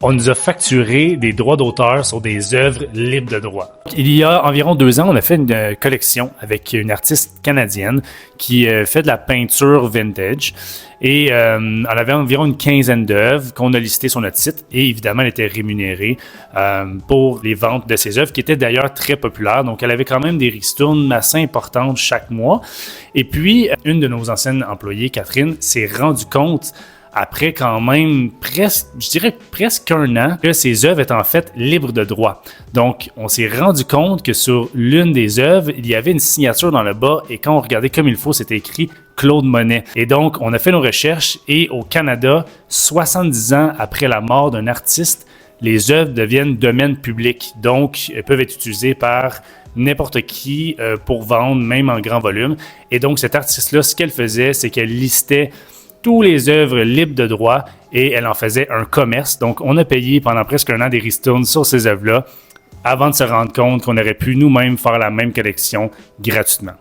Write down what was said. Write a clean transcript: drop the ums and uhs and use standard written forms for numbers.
on nous a facturé des droits d'auteur sur des œuvres libres de droit. Il y a environ 2 ans, on a fait une collection avec une artiste canadienne qui fait de la peinture vintage. Et elle avait environ une quinzaine d'œuvres qu'on a listées sur notre site. Et évidemment, elle était rémunérée pour les ventes de ses œuvres, qui étaient d'ailleurs très populaires. Donc, elle avait quand même des ristournes assez importantes chaque mois. Et puis, une de nos anciennes employées, Catherine, s'est rendue compte après quand même presque 1 an, que ces œuvres étaient en fait libres de droit. Donc, on s'est rendu compte que sur l'une des œuvres, il y avait une signature dans le bas et quand on regardait comme il faut, c'était écrit Claude Monet. Et donc, on a fait nos recherches et au Canada, 70 ans après la mort d'un artiste, les œuvres deviennent domaine public. Donc, elles peuvent être utilisées par n'importe qui pour vendre, même en grand volume. Et donc, cet artiste-là, ce qu'elle faisait, c'est qu'elle listait tous les œuvres libres de droit et elle en faisait un commerce. Donc, on a payé pendant presque 1 an des ristournes sur ces œuvres-là avant de se rendre compte qu'on aurait pu nous-mêmes faire la même collection gratuitement.